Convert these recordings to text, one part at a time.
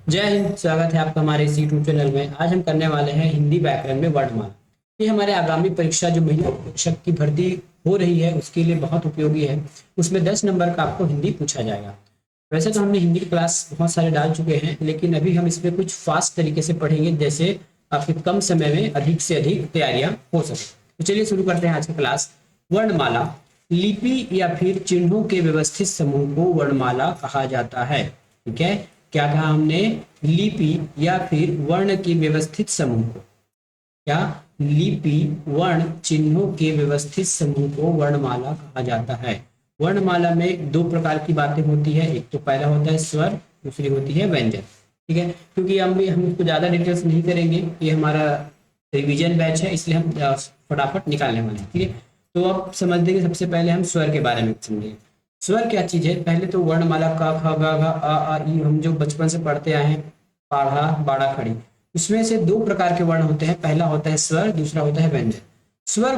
जय हिंद। स्वागत है आपका हमारे इस यूट्यूब चैनल में। आज हम करने वाले हैं हिंदी व्याकरण में वर्णमाला। ये हमारे आगामी परीक्षा जो महिला शिक्षक की भर्ती हो रही है उसके लिए बहुत उपयोगी है। उसमें 10 नंबर का आपको हिंदी पूछा जाएगा। वैसे तो हमने हिंदी की क्लास बहुत सारे डाल चुके हैं, लेकिन अभी हम इसमें कुछ फास्ट तरीके से पढ़ेंगे, जैसे आपके कम समय में अधिक से अधिक तैयारियां हो सके। तो चलिए शुरू करते हैं आज की क्लास। वर्णमाला लिपि या फिर चिन्हों के व्यवस्थित समूह को वर्णमाला कहा जाता है। ठीक है, क्या कहा हमने? लिपि या फिर वर्ण के व्यवस्थित समूह को, क्या लिपि वर्ण चिन्हों के व्यवस्थित समूह को वर्णमाला कहा जाता है। वर्णमाला में दो प्रकार की बातें होती है, एक तो पहला होता है स्वर, दूसरी होती है व्यंजन। ठीक है, क्योंकि हम इसको ज्यादा डिटेल्स नहीं करेंगे, ये हमारा रिवीजन बैच है, इसलिए हम फटाफट निकालने वाले हैं। ठीक है, तो अब समझ देंगे। सबसे पहले हम स्वर के बारे में समझेंगे। स्वर क्या चीज है? पहले तो वर्णमाला का, ख ग घ आ ई, हम जो बचपन से पढ़ते आए हैं, पाढ़ा बाड़ा खड़ी, उसमें से दो प्रकार के वर्ण होते हैं। पहला होता है स्वर, दूसरा होता है व्यंजन। स्वर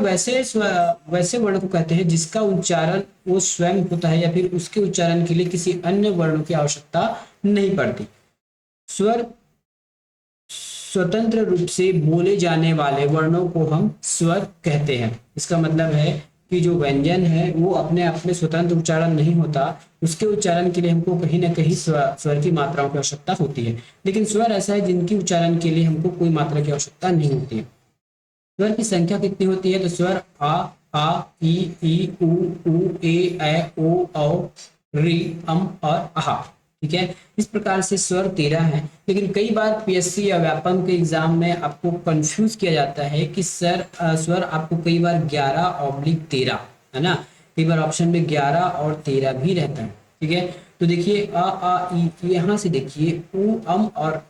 वैसे वर्ण को कहते हैं जिसका उच्चारण वो स्वयं होता है या फिर उसके उच्चारण के लिए किसी अन्य वर्ण की आवश्यकता नहीं पड़ती। स्वर स्वतंत्र रूप से बोले जाने वाले वर्णों को हम स्वर कहते हैं। इसका मतलब है कि जो व्यंजन है वो अपने आप में स्वतंत्र उच्चारण नहीं होता, उसके उच्चारण के लिए हमको कहीं ना कहीं स्वर की मात्राओं की आवश्यकता होती है। लेकिन स्वर ऐसा है जिनकी उच्चारण के लिए हमको कोई मात्रा की आवश्यकता नहीं होती है। स्वर की संख्या कितनी होती है? तो स्वर आ ई उ ए ओ औ री और आहा। ठीक है, इस प्रकार से स्वर 13 है। लेकिन कई बार पीएससी या व्यापम के एग्जाम में आपको कंफ्यूज किया जाता है कि स्वर आपको कई बार 11/13 है ना, कई बार ऑप्शन में 11 और 13 भी रहता है। ठीक है, तो देखिए आ ई, यहाँ से देखिए उ और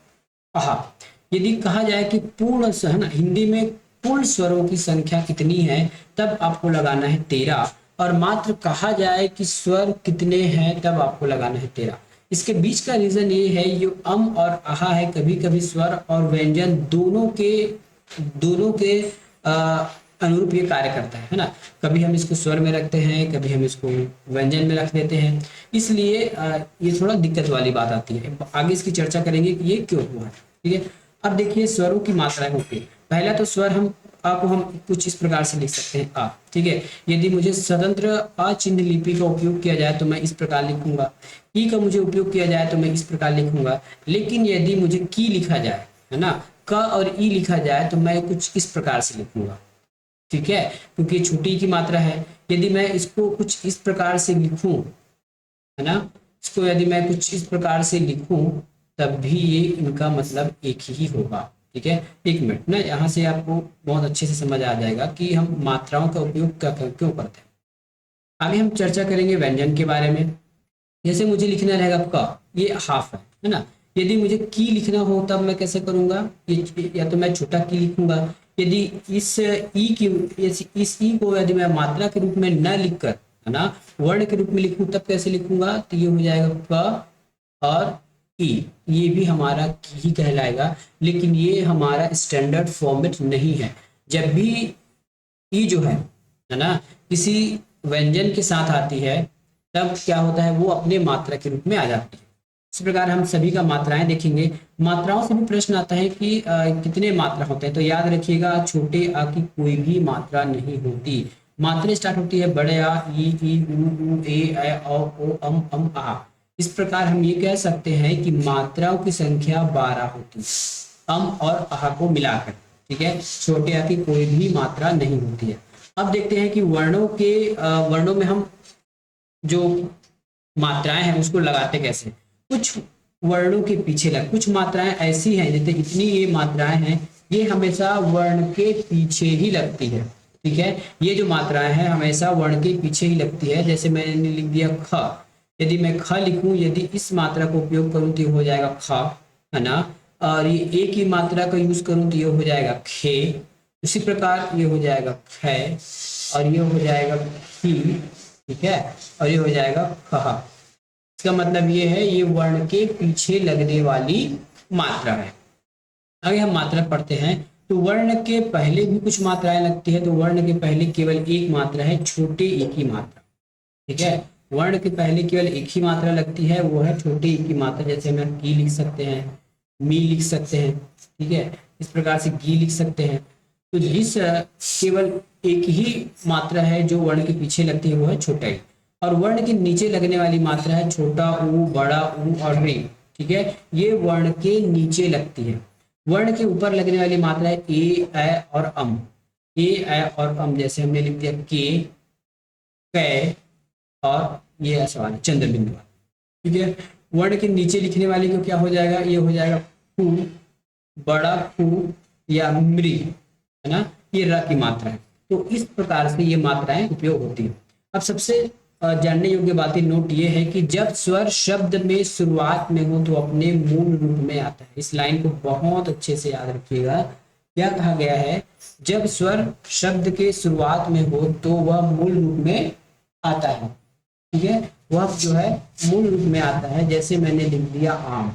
आहा। यदि कहा जाए कि पूर्ण है ना, हिंदी में पूर्ण स्वरों की संख्या कितनी है, तब आपको लगाना है 13। और मात्र कहा जाए कि स्वर कितने हैं, तब आपको लगाना है 13। इसके बीच का रीजन ये है, ये और आहा है, कभी कभी स्वर और व्यंजन दोनों के अनुरूप ये कार्य करता है ना। कभी हम इसको स्वर में रखते हैं, कभी हम इसको व्यंजन में रख देते हैं, इसलिए ये थोड़ा दिक्कत वाली बात आती है। आगे इसकी चर्चा करेंगे कि ये क्यों हुआ। ठीक है, अब देखिए स्वरों की मात्राएं होती है। पहला तो स्वर हम कुछ इस प्रकार से लिख सकते हैं आ। ठीक है, यदि मुझे स्वतंत्र अचिन्ह लिपि का उपयोग किया जाए तो मैं इस प्रकार लिखूंगा। ई का मुझे उपयोग किया जाए तो मैं इस प्रकार लिखूंगा। लेकिन यदि मुझे की लिखा जाए, है ना, क और ई लिखा जाए, तो मैं कुछ इस प्रकार से लिखूंगा। ठीक है, क्योंकि छोटी की मात्रा है। यदि मैं इसको कुछ इस प्रकार से लिखूं, है ना, इसको यदि मैं कुछ इस प्रकार से लिखूं, तब भी ये इनका मतलब एक ही होगा। ठीक है, एक मिनट ना, यहाँ से आपको बहुत अच्छे से समझ आ जाएगा कि हम मात्राओं का उपयोग क्यों करते हैं। आगे हम चर्चा करेंगे व्यंजन के बारे में। जैसे मुझे लिखना रहेगा क, ये हाफ है ना। यदि मुझे की लिखना हो तब मैं कैसे करूंगा? ये या तो मैं छोटा की लिखूंगा। यदि इस ई की इस ई को यदि मैं मात्रा के रूप में न लिखकर, है ना, वर्ण के रूप में लिखूं, तब कैसे लिखूंगा? तो ये हो जाएगा क और ई, ये भी हमारा की ही कहलाएगा। लेकिन ये हमारा स्टैंडर्ड फॉर्मेट नहीं है। जब भी ई जो है ना, किसी व्यंजन के साथ आती है, तब क्या होता है, वो अपने मात्रा के रूप में आ जाती है। इस प्रकार हम सभी का मात्राएं देखेंगे। मात्राओं से भी प्रश्न आता है कि कितने मात्रा होते हैं, तो याद रखिएगा छोटे आ की कोई भी मात्रा नहीं होती। मात्रा स्टार्ट होती है बड़े आ, ई उ ए ओ अम आ। इस प्रकार हम ये कह सकते हैं कि मात्राओं की संख्या 12 होती है, और आह को मिलाकर। ठीक है, छोटे आ की कोई भी मात्रा नहीं होती है। अब देखते हैं कि वर्णों में हम जो मात्राएं हैं उसको लगाते कैसे। कुछ वर्णों के पीछे कुछ मात्राएं ऐसी हैं, जैसे इतनी ये मात्राएं हैं, ये हमेशा वर्ण के पीछे ही लगती है। ठीक है, ये जो मात्राएं हैं हमेशा वर्ण के पीछे ही लगती है। जैसे मैंने लिख दिया ख, यदि मैं ख लिखूं, यदि इस मात्रा को उपयोग करूं तो ये हो जाएगा ख, है ना। और ये ए की मात्रा का यूज करूं तो ये हो जाएगा खे। उसी प्रकार ये हो जाएगा ख, और ये हो जाएगा खी। ठीक है, और ये हो जाएगा खहा। इसका मतलब ये है, ये वर्ण के पीछे लगने वाली मात्रा है। आगे हम मात्रा पढ़ते हैं। तो वर्ण के पहले भी कुछ मात्राएं लगती है, तो वर्ण के पहले केवल एक मात्रा है, छोटे एक ही मात्रा। ठीक है, वर्ण के पहले केवल एक ही मात्रा लगती है, वो है छोटे एक की मात्रा। जैसे हम की लिख सकते हैं, मी लिख सकते हैं, ठीक है, इस प्रकार से गी लिख सकते हैं। तो जिस केवल एक ही मात्रा है जो वर्ण के पीछे लगती है वो है छोटा ई, और वर्ण के नीचे लगने वाली मात्रा है छोटा ऊ, बड़ा ऊ और री, ठीक है, ये वर्ण के नीचे लगती है। वर्ण के ऊपर लगने वाली मात्रा है ए, ऐ और अम। ए, ऐ और अम, जैसे हमने लिख दिया के, कै और ये सवाल है चंद्र बिंदु, ठीक है। वर्ण के नीचे लिखने वाले को क्या हो जाएगा, ये हो जाएगा फू, बड़ा फू या मृ, है ना, ये र की मात्रा है। तो इस प्रकार से ये मात्राएं उपयोग होती है। अब सबसे जानने योग्य बातें नोट ये है कि जब स्वर शब्द में शुरुआत में हो तो अपने मूल रूप में आता है। इस लाइन को बहुत अच्छे से याद रखिएगा। क्या कहा गया है, जब स्वर शब्द के शुरुआत में हो तो वह मूल रूप में आता है, ठीक है, वह जो है मूल रूप में आता है। जैसे मैंने लिख दिया आम,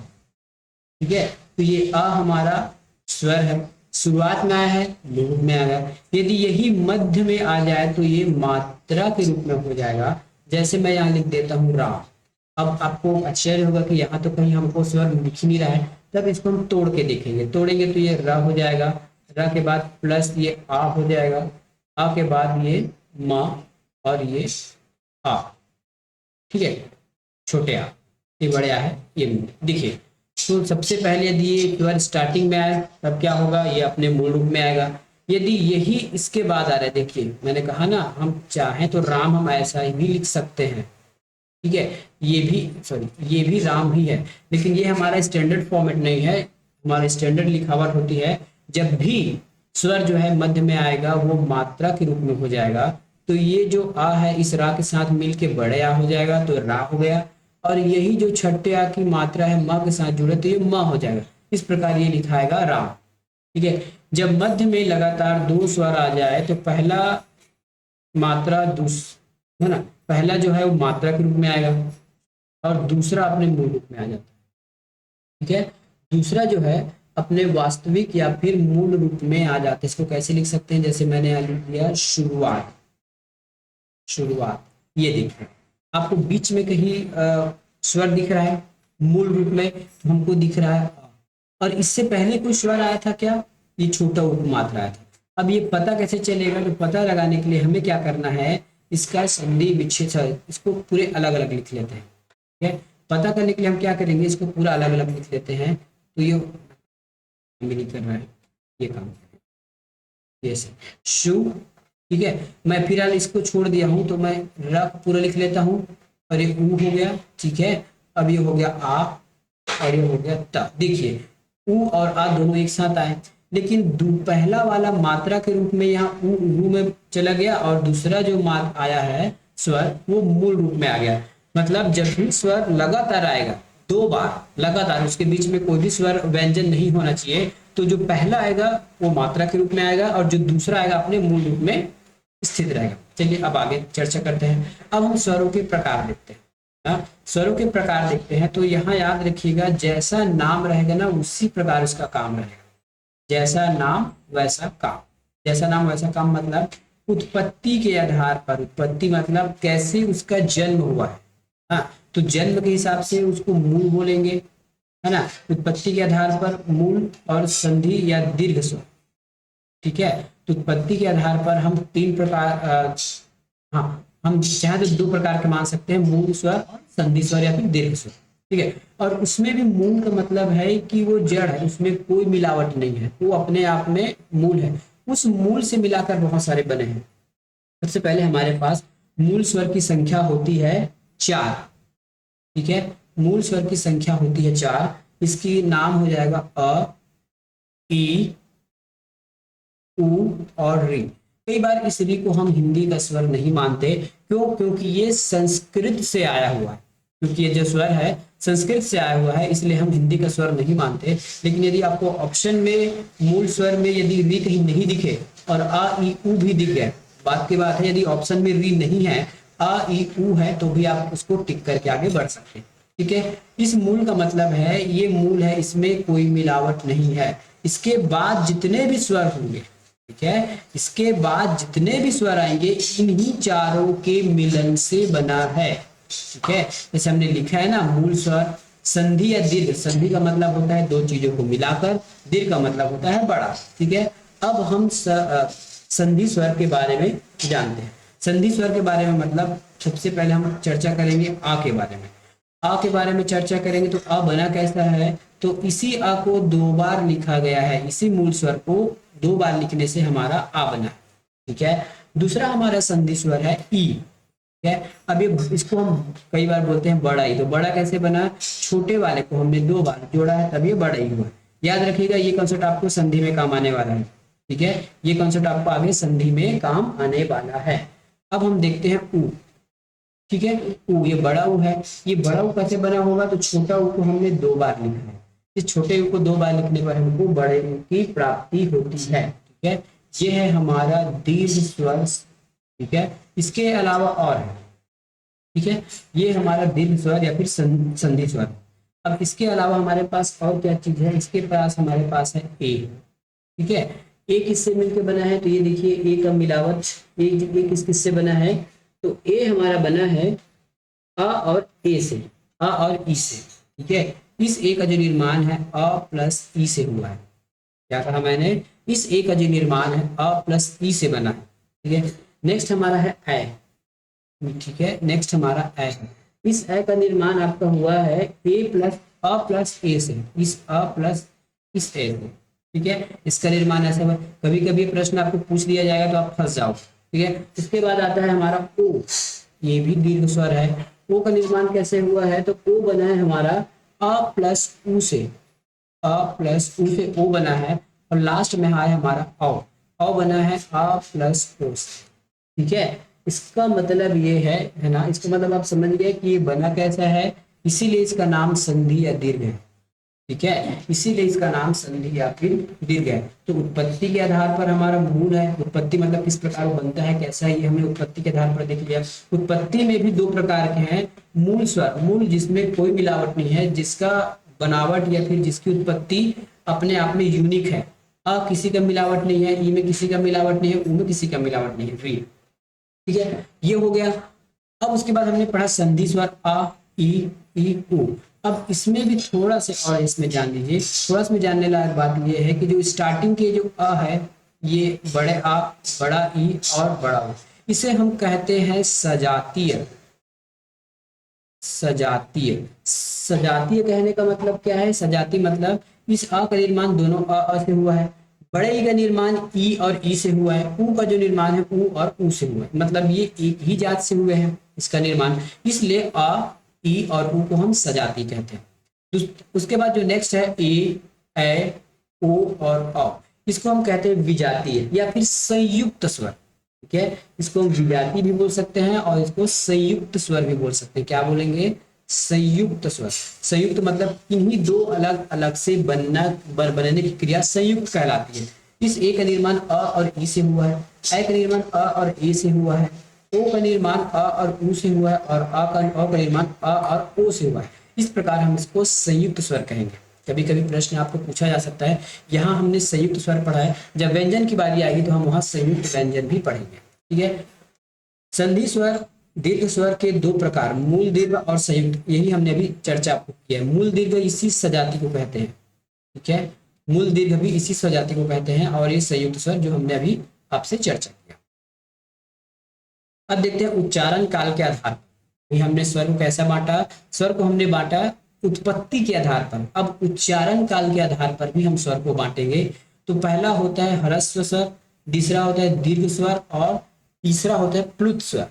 ठीक है, तो ये अ हमारा स्वर है, शुरुआत में आया है, मूल रूप में आ गया। यदि यही मध्य में आ जाए तो ये मात्रा के रूप में हो जाएगा। जैसे मैं यहाँ लिख देता हूँ राम। अब आपको आश्चर्य होगा कि यहाँ तो कहीं हमको स्वर लिख ही नहीं रहा है, तब इसको हम तोड़ के देखेंगे। तोड़ेंगे तो ये र हो जाएगा, र के बाद प्लस ये आ हो जाएगा, आ के बाद ये म और ये आ, ठीक है, छोटे आ, ये बड़े आ है, ये देखिए। तो सबसे पहले यदि ये स्वर स्टार्टिंग में आए तब क्या होगा, ये अपने मूल रूप में आएगा। यदि यही इसके बाद आ रहा है, देखिए मैंने कहा ना, हम चाहें तो राम हम ऐसा ही भी लिख सकते हैं, ठीक है, ये भी सॉरी ये भी राम ही है, लेकिन ये हमारा स्टैंडर्ड फॉर्मेट नहीं है। हमारा स्टैंडर्ड लिखावट होती है जब भी स्वर जो है मध्य में आएगा वो मात्रा के रूप में हो जाएगा, तो ये जो आ है इस रा के साथ मिल के बड़े आ हो जाएगा, तो रा हो गया, और यही जो छठे आ की मात्रा है म के साथ जुड़े तो ये म हो जाएगा। इस प्रकार ये लिखाएगा राम, ठीक है। जब मध्य में लगातार दो स्वर आ जाए तो पहला मात्रा है ना, पहला जो है वो मात्रा के रूप में आएगा और दूसरा अपने मूल रूप में आ जाता है, ठीक है। दूसरा जो है अपने वास्तविक या फिर मूल रूप में आ जाते हैं। इसको कैसे लिख सकते हैं, जैसे मैंने यहाँ लिख दिया शुरुआत, शुरुआत, ये देखिए आपको बीच में कहीं स्वर दिख रहा है मूल रूप में, तो हमको दिख रहा है, और इससे पहले कोई स्वर आया था क्या, ये छोटा उपमात्रा आया था। अब ये पता कैसे चलेगा, तो पता लगाने के लिए हमें क्या करना है, इसका संधि विच्छेद, इसको पूरे अलग अलग लिख लेते हैं, ठीक है। पता करने के लिए हम क्या करेंगे, इसको पूरा अलग अलग लिख लेते हैं। तो ये नहीं कर रहा है, ये काम जैसे शु, ठीक है। मैं फिलहाल इसको छोड़ दिया हूं तो मैं र पूरा लिख लेता हूं, और ये ऊ हो गया, ठीक है। अब ये हो गया आ और ये हो गया ता। देखिए ऊ और आ दोनों एक साथ आए, लेकिन पहला वाला मात्रा के रूप में यहाँ ऊ में चला गया, और दूसरा जो मात आया है स्वर वो मूल रूप में आ गया। मतलब जब भी स्वर लगातार आएगा, दो बार लगातार, उसके बीच में कोई भी स्वर व्यंजन नहीं होना चाहिए, तो जो पहला आएगा वो मात्रा के रूप में आएगा और जो दूसरा आएगा अपने मूल रूप में स्थित रहेगा। चलिए अब आगे चर्चा करते हैं। अब हम स्वरों के प्रकार देखते हैं। स्वरों के प्रकार देखते हैं तो यहाँ याद रखिएगा, जैसा नाम रहेगा ना उसी प्रकार उसका काम रहेगा। जैसा नाम वैसा काम, जैसा नाम वैसा काम मतलब उत्पत्ति के आधार पर, उत्पत्ति मतलब कैसे उसका जन्म हुआ है, हाँ, तो जन्म के हिसाब से उसको मूल बोलेंगे, है ना। उत्पत्ति के आधार पर मूल और संधि या दीर्घ स्वर, ठीक है। तो उत्पत्ति के आधार पर हम तीन प्रकार, हाँ हम चाहे तो दो प्रकार के मान सकते हैं, मूल स्वर और संधि स्वर या फिर दीर्घ स्वर, ठीक है। और उसमें भी मूल का मतलब है कि वो जड़ है, उसमें कोई मिलावट नहीं है, वो अपने आप में मूल है। उस मूल से मिलाकर बहुत सारे बने हैं। सबसे पहले हमारे पास मूल स्वर की संख्या होती है 4, ठीक है। मूल स्वर की संख्या होती है 4। इसकी नाम हो जाएगा अ, ई, उ और री। कई बार इस री को हम हिंदी का स्वर नहीं मानते, क्यों, क्योंकि ये संस्कृत से आया हुआ है, क्योंकि ये जो स्वर है संस्कृत से आया हुआ है, इसलिए हम हिंदी का स्वर नहीं मानते। लेकिन यदि आपको ऑप्शन में मूल स्वर में यदि री कहीं नहीं दिखे और आ ई उ भी दिख गए, बात की बात है, यदि ऑप्शन में री नहीं है, आ ई उ है, तो भी आप उसको टिक करके आगे बढ़ सकते हैं, ठीक है। इस मूल का मतलब है ये मूल है, इसमें कोई मिलावट नहीं है। इसके बाद जितने भी स्वर होंगे, ठीक है, इसके बाद जितने भी स्वर आएंगे इन्हीं चारों के मिलन से बना है, ठीक है। जैसे हमने लिखा है ना, मूल स्वर, संधि या दीर्घ, संधि का मतलब होता है दो चीजों को मिलाकर, दीर्घ का मतलब होता है बड़ा। ठीक है, अब हम संधि स्वर के बारे में जानते हैं। संधि स्वर के बारे में मतलब सबसे पहले हम चर्चा करेंगे आ के बारे में। आ के बारे में चर्चा करेंगे तो आ बना कैसा है, तो इसी आ को दो बार लिखा गया है, इसी मूल स्वर को दो बार लिखने से हमारा आ बना है। ठीक है, दूसरा हमारा संधि स्वर है ई। ठीक है, अब ये इसको हम कई बार बोलते हैं बड़ा ई, तो बड़ा कैसे बना, छोटे वाले को हमने दो बार जोड़ा है तब ये बड़ा ई हुआ। याद रखिएगा ये कॉन्सेप्ट आपको संधि में काम आने वाला है। ठीक है, ये कॉन्सेप्ट आपको आगे संधि में काम आने वाला है। अब हम देखते हैं ऊ। ठीक है, ऊ, ये बड़ा ऊ है, ये बड़ा ऊ कैसे बना होगा, तो छोटा ऊ को हमने दो बार लिखा है, इस छोटे ऊ को दो बार लिखने पर हमको बड़े ऊ की प्राप्ति होती है। ठीक है, ये है हमारा दीर्घ स्वर। ठीक है, इसके अलावा और है। ठीक है, ये हमारा दीर्घ स्वर या फिर संधि स्वर। अब इसके अलावा हमारे पास और क्या चीज है, इसके पास हमारे पास है ए। ठीक है, ए किससे मिलकर बना है, तो ये देखिए ए का मिलावट, ए किससे बना है, तो ए हमारा बना है अ और ए से, अ और ई से। ठीक है, इस ए का जो निर्माण है अ प्लस ई से हुआ है। क्या कहा मैंने, इस ए का जो निर्माण है अ प्लस ई से बना है। ठीक है, नेक्स्ट हमारा है ए। ठीक है, नेक्स्ट हमारा ए है, इस ए का निर्माण आपका हुआ है ए प्लस अ प्लस ए से, इस अ प्लस इस ए से। ठीक है, इसका निर्माण ऐसा है, कभी कभी प्रश्न आपको पूछ दिया जाएगा तो आप फंस जाओ। ठीक है, इसके बाद आता है हमारा ओ, ये भी दीर्घ स्वर है। ओ का निर्माण कैसे हुआ है, तो ओ बना है हमारा अ प्लस उ से, अ प्लस उ से ओ बना है, और लास्ट में है हमारा औ बना है अ प्लस ओ से। ठीक है, इसका मतलब ये है ना, इसका मतलब आप समझ गए कि ये बना कैसा है, इसीलिए इसका नाम संधि या दीर्घ है। ठीक है, इसीलिए इसका नाम संधि या फिर दीर्घ है। तो उत्पत्ति के आधार पर हमारा मूल है, उत्पत्ति मतलब किस प्रकार बनता है कैसा है, ये हमने उत्पत्ति के आधार पर देख लिया। उत्पत्ति में भी दो प्रकार के हैं, मूल स्वर, मूल जिसमें कोई मिलावट नहीं है, जिसका बनावट या फिर जिसकी उत्पत्ति अपने आप में यूनिक है, अ किसी का मिलावट नहीं है, ई में किसी का मिलावट नहीं है, उ में किसी का मिलावट नहीं है, री। ठीक है, ये हो गया। अब उसके बाद हमने पढ़ा संधि स्वर आ ई उ। अब इसमें भी थोड़ा से और इसमें जान लीजिए, थोड़ा इसमें जानने लायक बात ये है कि जो स्टार्टिंग के जो अ है, ये बड़े आ, बड़ा ई और बड़ा उ, इसे हम कहते हैं सजातीय। सजातीय, सजातीय कहने का मतलब क्या है, सजातीय मतलब इस अ का निर्माण दोनों अ से हुआ है, बड़े ई का निर्माण ई और ई से हुआ है, ऊ का जो निर्माण है ऊ और ऊ से हुआ है, मतलब ये एक ही जात से हुए हैं इसका निर्माण, इसलिए अ ई और ऊ को हम सजाती कहते हैं। उसके बाद जो नेक्स्ट है ए ओ और औ, इसको हम कहते हैं विजातीय या फिर संयुक्त स्वर। ठीक है, इसको हम विजातीय भी बोल सकते हैं और इसको संयुक्त स्वर भी बोल सकते हैं। क्या बोलेंगे, संयुक्त स्वर। संयुक्त मतलब इन्हीं दो अलग अलग से बनने की क्रिया संयुक्त कहलाती है। इस ए का निर्माण अ और ई से हुआ है, ए का निर्माण अ और ए से हुआ है, ओ का निर्माण अ और उ से हुआ है, और अ का निर्माण अ और ओ से हुआ है। इस प्रकार हम इसको संयुक्त स्वर कहेंगे। कभी कभी प्रश्न आपको पूछा जा सकता है, यहाँ हमने संयुक्त स्वर पढ़ा है, जब व्यंजन की बारी आएगी तो हम वहां संयुक्त व्यंजन भी पढ़ेंगे। ठीक है, संधि स्वर दीर्घ स्वर के दो प्रकार, मूल दीर्घ और संयुक्त, यही हमने अभी चर्चा की है। मूल दीर्घ इसी सजाति को कहते हैं। ठीक है, मूल दीर्घ भी इसी सजाति को कहते हैं, और ये संयुक्त स्वर जो हमने अभी आपसे चर्चा किया। अब देखते हैं उच्चारण काल के आधार पर हमने स्वर को कैसा बांटा, स्वर को हमने बांटा उत्पत्ति के आधार पर। अब उच्चारण काल के आधार पर भी हम स्वर को बांटेंगे। तो पहला होता है ह्रस्व स्वर, दूसरा होता है दीर्घ स्वर, और तीसरा होता है प्लुत स्वर।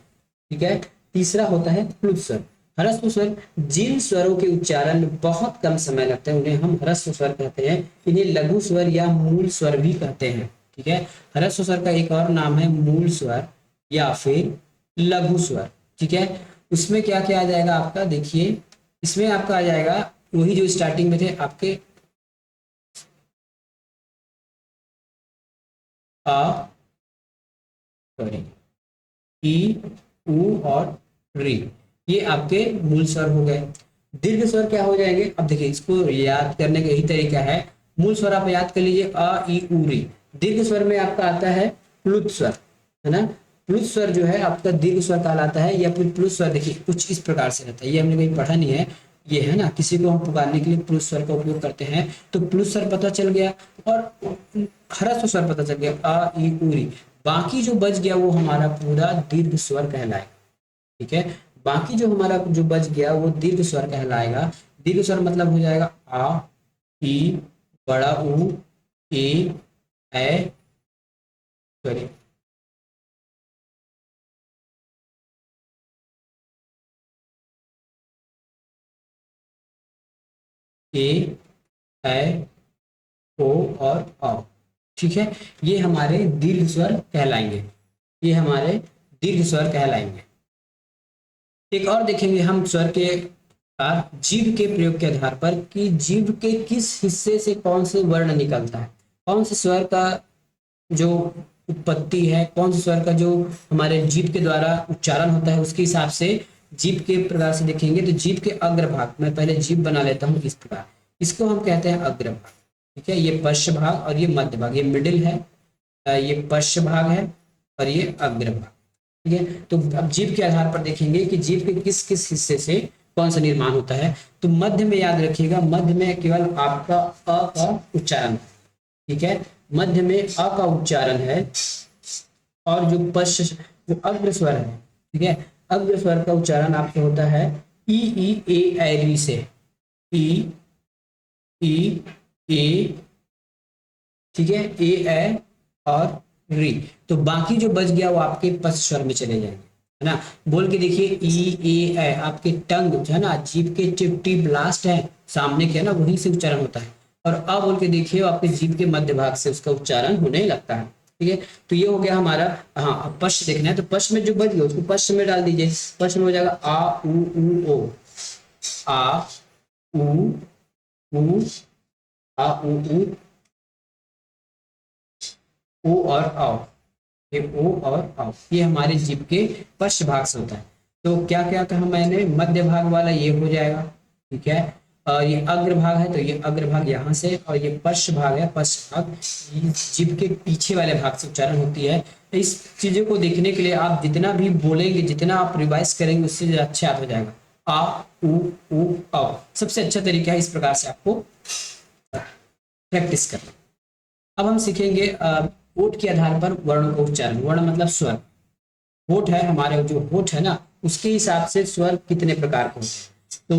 ठीक है, तीसरा होता है प्लुत स्वर। ह्रस्व स्वर जिन स्वरों के उच्चारण में बहुत कम समय लगता है उन्हें हम ह्रस्व स्वर कहते हैं, इन्हें लघु स्वर या मूल स्वर भी कहते हैं। ठीक है, ह्रस्व स्वर का एक और नाम है मूल स्वर या फिर लघु स्वर। ठीक है, उसमें क्या क्या आ जाएगा आपका, देखिए इसमें आपका आ जाएगा वही जो स्टार्टिंग में थे आपके आ, सॉरी, ई उ और री, ये आपके मूल स्वर हो गए। दीर्घ स्वर क्या हो जाएंगे, अब देखिए इसको याद करने का यही तरीका है। मूल स्वर आप याद कर लीजिए अ ई उ री। दीर्घ स्वर में आपका आता है प्लुत स्वर, है ना। प्लुत स्वर जो है आपका दीर्घ स्वर कहलाता है, या फिर प्लुत स्वर देखिए कुछ इस प्रकार से रहता है, ये हमने कहीं पढ़ा नहीं है। ये है ना, किसी को हम पुकारने के लिए पुरुष स्वर का उपयोग करते हैं, तो पुरुष स्वर पता चल गया और ह्रस्व स्वर पता चल गया, अ ई उ री। बाकी जो बच गया वो हमारा पूरा दीर्घ स्वर कहलाएगा। ठीक है, बाकी जो हमारा जो बच गया वो दीर्घ स्वर कहलाएगा। दीर्घ स्वर मतलब हो जाएगा आ, ई, बड़ा ऊ, ए, सॉरी, ए, ओ और औ। ठीक है, ये हमारे दीर्घ स्वर कहलाएंगे, ये हमारे दीर्घ स्वर कहलाएंगे। एक और देखेंगे हम स्वर के जीभ के प्रयोग के आधार पर कि जीभ के किस हिस्से से कौन से वर्ण निकलता है, कौन से स्वर का जो उत्पत्ति है, कौन से स्वर का जो हमारे जीभ के द्वारा उच्चारण होता है, उसके हिसाब से जीभ के प्रकार से देखेंगे। तो जीभ के अग्रभाग, मैं पहले जीभ बना लेता हूँ इस प्रकार, इसको हम कहते हैं अग्रभाग। ठीक है, ये पश्च भाग और ये मध्य भाग, ये मिडिल है, ये पश्च भाग है और ये अग्रभाग। ठीक है, तो अब जीभ के आधार पर देखेंगे कि जीभ के किस किस हिस्से से कौन सा निर्माण होता है। तो मध्य में याद रखिएगा, मध्य में केवल आपका अ का उच्चारण। ठीक है, मध्य में अ का उच्चारण है और जो पश्च, जो अग्र स्वर है, ठीक है, अग्र स्वर का उच्चारण आपका होता है ई ए री से, ई ए, ठीक है, ए और री। तो बाकी जो बच गया वो आपके पश्च स्वर में चले जाएंगे, है ना। बोल के देखिए ई ए, आपके टंग जो है ना, जीभ के टिप लास्ट है सामने के, है ना, वहीं से उच्चारण होता है। और अब बोल के देखिए आपके जीभ के मध्य भाग से उसका उच्चारण होने लगता है। ठीक है, तो ये हो गया हमारा। हाँ, अब पश्च देखना है, तो पश्च में जो बच गया उसको पश्च में डाल दीजिए। पश्च में हो जाएगा आ उ ओ, आ उ आ उ ओ और आओ, ये ओ और आओ, ये हमारे जीभ के पश्च भाग से होता है। तो क्या क्या कहा मैंने, मध्य भाग वाला ये हो जाएगा। ठीक है, और ये अग्र भाग है तो ये अग्र भाग यहाँ से, और ये पश्च भाग है, पश्च भाग ये जीभ के पीछे वाले भाग से उच्चारण होती है। तो इस चीजों को देखने के लिए आप जितना भी बोलेंगे, जितना आप रिवाइज करेंगे, उससे अच्छा याद हो जाएगा। आ उ आओ सबसे अच्छा तरीका है, इस प्रकार से आपको प्रैक्टिस करना। अब हम सीखेंगे होठ के आधार पर वर्णों का उच्चारण। वर्ण मतलब स्वर, होठ है हमारे, जो होठ है ना, उसके हिसाब से स्वर कितने प्रकार के होते हैं। तो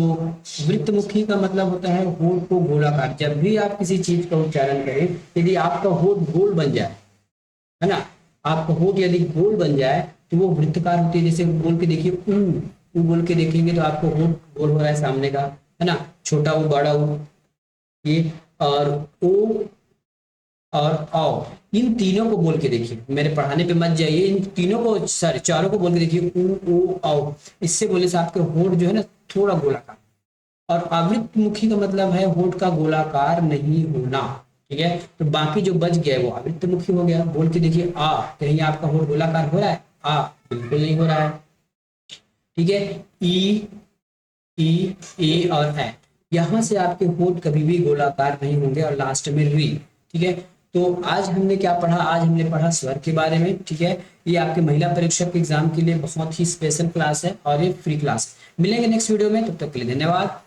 वृत्तमुखी का मतलब होता है होठ को गोलाकार। जब भी आप किसी चीज का उच्चारण करें, यदि आपका होठ गोल बन जाए, है ना, आपका होठ यदि गोल बन जाए तो वो वृत्तकार होती है। जैसे बोल के देखिए ऊ बोल के देखेंगे तो आपको होठ गोल हो रहा है सामने का, है ना, छोटा ऊ, बड़ा ऊ, ये, और ओ और आओ, इन तीनों को बोल के देखिए, मेरे पढ़ाने पे मत जाइए, इन तीनों को, सॉरी, चारों को बोल के देखिए, ऊ ओ आओ। इससे बोलने से आपके होठ जो है ना थोड़ा गोलाकार। और आवृत्त मुखी का मतलब है होठ का गोलाकार नहीं होना। ठीक है, तो बाकी जो बच गया है वो आवृत्त मुखी हो गया। बोल के देखिए आ, कहीं आपका होठ गोलाकार हो रहा है? आ बिल्कुल नहीं हो रहा है। ठीक है, ई ए और ए, यहां से आपके होठ कभी भी गोलाकार नहीं होंगे, और लास्ट में री। ठीक है, तो आज हमने क्या पढ़ा, आज हमने पढ़ा स्वर के बारे में। ठीक है, ये आपके महिला परीक्षक के एग्जाम के लिए बहुत ही स्पेशल क्लास है और ये फ्री क्लास। मिलेंगे नेक्स्ट वीडियो में, तब तक के लिए धन्यवाद।